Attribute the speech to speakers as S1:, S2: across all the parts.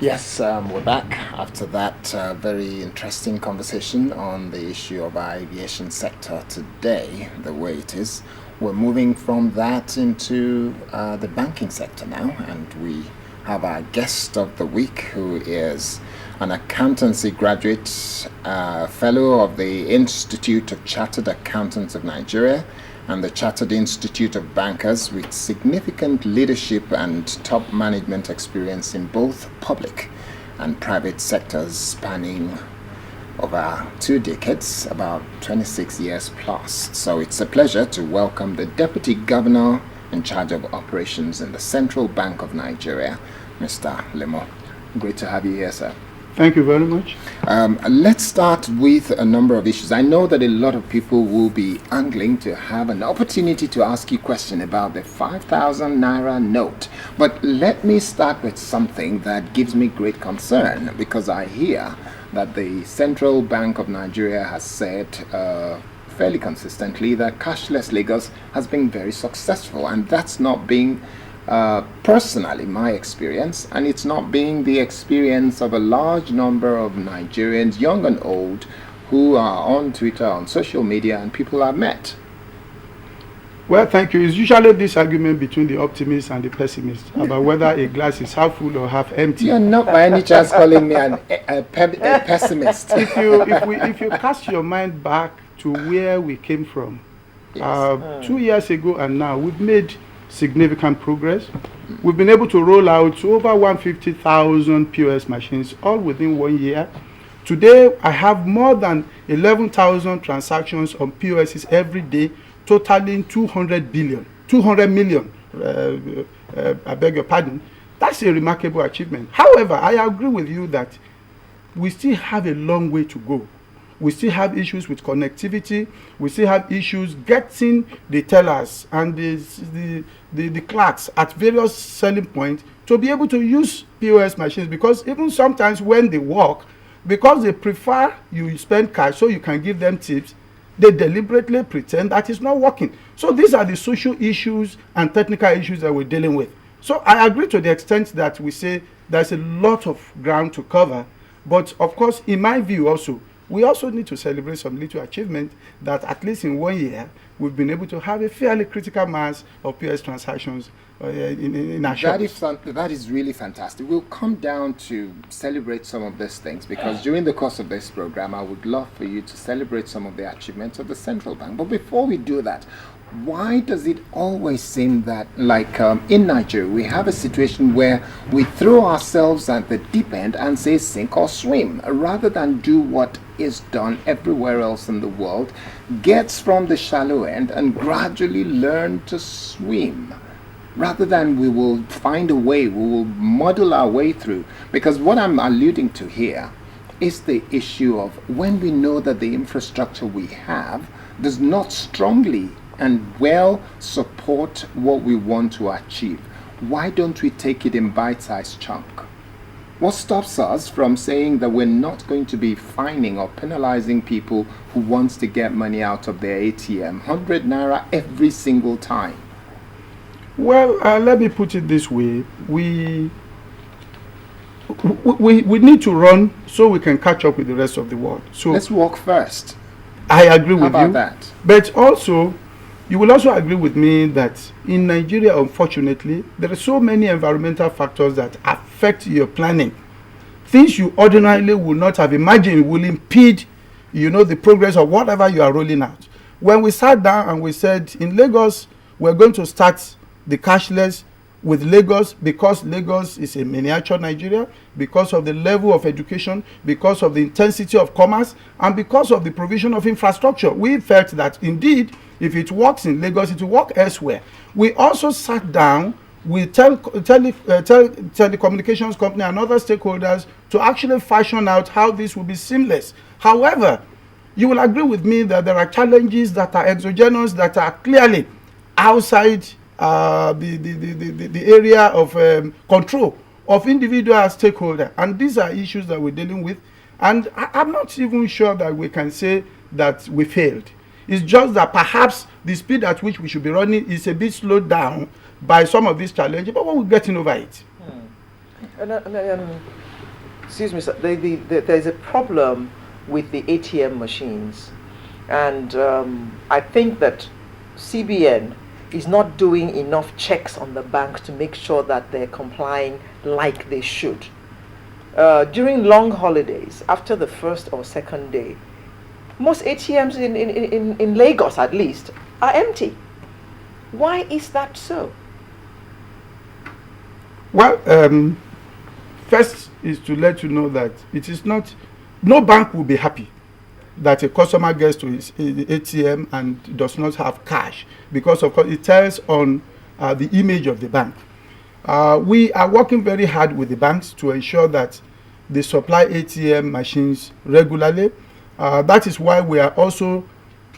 S1: Yes, we're back after that very interesting conversation on the issue of our aviation sector today, the way it is. We're moving from that into the banking sector now, and we have our guest of the week, who is an accountancy graduate, fellow of the Institute of Chartered Accountants of Nigeria and the Chartered Institute of Bankers, with significant leadership and top management experience in both public and private sectors, spanning over 2 decades, about 26 years plus. So it's a pleasure to welcome the Deputy Governor in charge of operations in the Central Bank of Nigeria, Mr. Lemo. Great to have you here, sir.
S2: Thank you very much.
S1: Let's start with a number of issues. I know that a lot of people will be angling to have an opportunity to ask you a question about the 5,000 naira note. But let me start with something that gives me great concern, because I hear that the Central Bank of Nigeria has said fairly consistently that Cashless Lagos has been very successful, and that's not being personally my experience, and it's not being the experience of a large number of Nigerians, young and old, who are on Twitter, on social media, and people I've met.
S2: Well, thank you. It's usually this argument between the optimist and the pessimist about whether a glass is half full or half empty.
S1: You're not by any chance calling me a pessimist.
S2: If you cast your mind back to where we came from, yes. 2 years ago and now, we've made significant progress. We've been able to roll out over 150,000 POS machines, all within 1 year. Today, I have more than 11,000 transactions on POSs every day, totaling 200 million. I beg your pardon. That's a remarkable achievement. However, I agree with you that we still have a long way to go. We still have issues with connectivity. We still have issues getting the tellers and the clerks at various selling points to be able to use POS machines, because even sometimes when they work, because they prefer you spend cash so you can give them tips, they deliberately pretend that it's not working. So these are the social issues and technical issues that we're dealing with. So I agree to the extent that we say there's a lot of ground to cover. But of course, in my view also, we also need to celebrate some little achievement that at least in 1 year, we've been able to have a fairly critical mass of POS transactions in our shops.
S1: That is really fantastic. We'll come down to celebrate some of these things, because during the course of this program, I would love for you to celebrate some of the achievements of the central bank. But before we do that, why does it always seem that, like in Nigeria, we have a situation where we throw ourselves at the deep end and say sink or swim, rather than do what is done everywhere else in the world, gets from the shallow end and gradually learn to swim, rather than we will find a way, we will muddle our way through? Because what I'm alluding to here is the issue of when we know that the infrastructure we have does not strongly and well support what we want to achieve, why don't we take it in bite-sized chunk? What stops us from saying that we're not going to be fining or penalizing people who wants to get money out of their ATM, 100 naira every single time?
S2: Well, let me put it this way. We need to run so we can catch up with the rest of the world. So
S1: let's walk first.
S2: I agree with you.
S1: How about that?
S2: But also, you will also agree with me that in Nigeria, unfortunately, there are so many environmental factors that affect your planning. Things you ordinarily would not have imagined will impede, the progress of whatever you are rolling out. When we sat down and we said, in Lagos, we're going to start the cashless with Lagos, because Lagos is a miniature Nigeria, because of the level of education, because of the intensity of commerce, and because of the provision of infrastructure. We felt that indeed, if it works in Lagos, it will work elsewhere. We also sat down with telecommunications company and other stakeholders to actually fashion out how this will be seamless. However, you will agree with me that there are challenges that are exogenous, that are clearly outside the area of control of individual stakeholders, and these are issues that we're dealing with. And I'm not even sure that we can say that we failed. It's just that perhaps the speed at which we should be running is a bit slowed down by some of these challenges, but we're getting over it.
S3: excuse me, sir, there's a problem with the ATM machines, and I think that CBN is not doing enough checks on the banks to make sure that they're complying like they should. During long holidays, after the first or second day, most ATMs in Lagos at least are empty. Why is that so?
S2: Well, first is to let you know that it is not, no bank will be happy that a customer gets to his ATM and does not have cash, because of course it tells on the image of the bank. We are working very hard with the banks to ensure that they supply ATM machines regularly. That is why we are also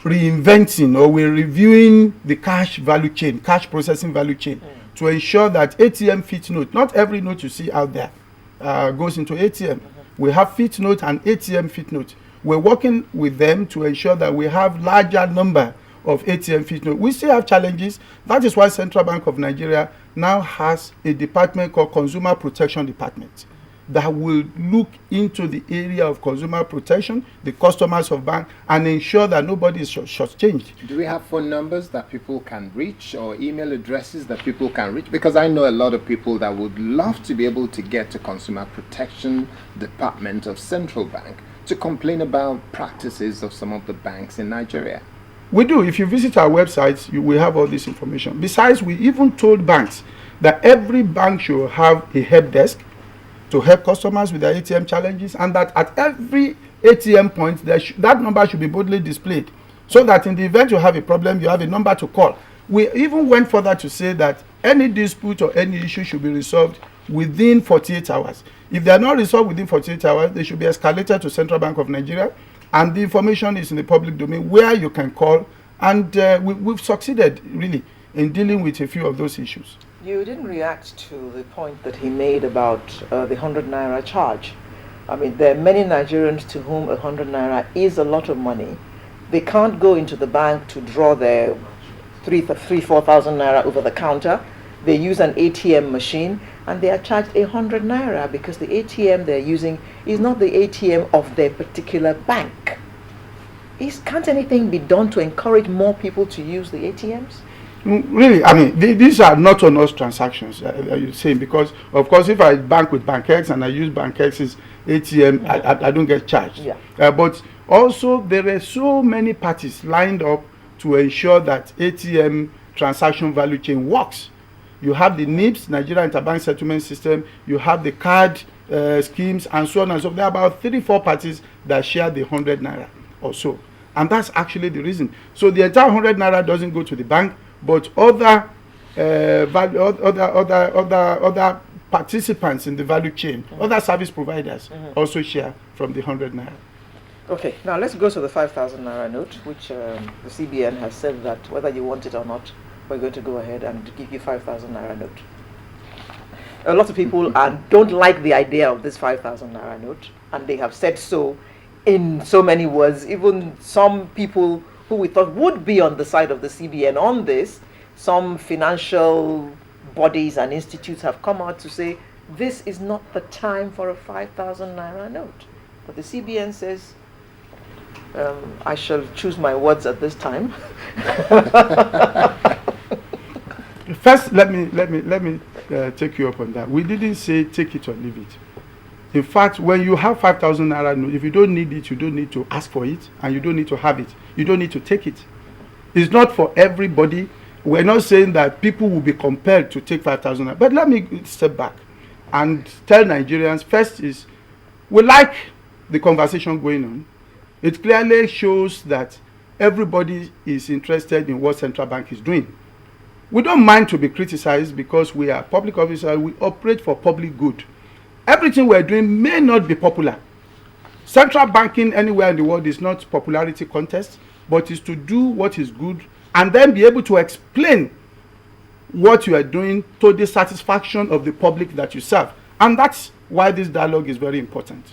S2: reinventing, or we're reviewing the cash value chain, cash processing value chain, to ensure that ATM fit note, not every note you see out there goes into ATM. We have fit note and ATM fit note. We're working with them to ensure that we have larger number of ATM fit note. We still have challenges. That is why Central Bank of Nigeria now has a department called Consumer Protection Department that will look into the area of consumer protection, the customers of bank, and ensure that nobody is shortchanged.
S1: Do we have phone numbers that people can reach, or email addresses that people can reach? Because I know a lot of people that would love to be able to get to Consumer Protection Department of Central Bank to complain about practices of some of the banks in Nigeria.
S2: We do. If you visit our website, you will have all this information. Besides, we even told banks that every bank should have a help desk to help customers with their ATM challenges, and that at every ATM point, that number should be boldly displayed, so that in the event you have a problem, you have a number to call. We even went further to say that any dispute or any issue should be resolved within 48 hours. If they are not resolved within 48 hours, they should be escalated to Central Bank of Nigeria, and the information is in the public domain where you can call, and we've succeeded really in dealing with a few of those issues.
S3: You didn't react to the point that he made about the 100 naira charge. I mean, there are many Nigerians to whom 100 naira is a lot of money. They can't go into the bank to draw their 4,000 naira over the counter. They use an ATM machine and they are charged 100 naira because the ATM they're using is not the ATM of their particular bank. Can't anything be done to encourage more people to use the ATMs?
S2: Really, I mean, these are not on us transactions, you're saying, because of course if I bank with Bank X and I use Bank X's ATM, I don't get charged.
S3: Yeah.
S2: But also there are so many parties lined up to ensure that ATM transaction value chain works. You have the NIPS, Nigeria Interbank Settlement System, you have the card schemes, and so on and so on. There are about 3-4 parties that share the 100 naira or so. And that's actually the reason. So the entire 100 naira doesn't go to the bank, but other participants in the value chain, other service providers also share from the 100 naira.
S3: Okay, now let's go to the 5,000 naira note, which the CBN has said that whether you want it or not, we're going to go ahead and give you 5,000 naira note. A lot of people don't like the idea of this 5,000 naira note, and they have said so in so many words. Even some people who we thought would be on the side of the CBN on this, some financial bodies and institutes have come out to say this is not the time for a 5,000 naira note. But the CBN says, I shall choose my words at this time.
S2: First, let me take you up on that. We didn't say take it or leave it. In fact, when you have 5,000 naira note, if you don't need it, you don't need to ask for it, and you don't need to have it. You don't need to take it. It's not for everybody. We're not saying that people will be compelled to take 5,000 naira. But let me step back and tell Nigerians, first is, we like the conversation going on. It clearly shows that everybody is interested in what Central Bank is doing. We don't mind to be criticized because we are public officers. We operate for public good. Everything we're doing may not be popular. Central banking anywhere in the world is not popularity contest, but is to do what is good and then be able to explain what you are doing to the satisfaction of the public that you serve. And that's why this dialogue is very important.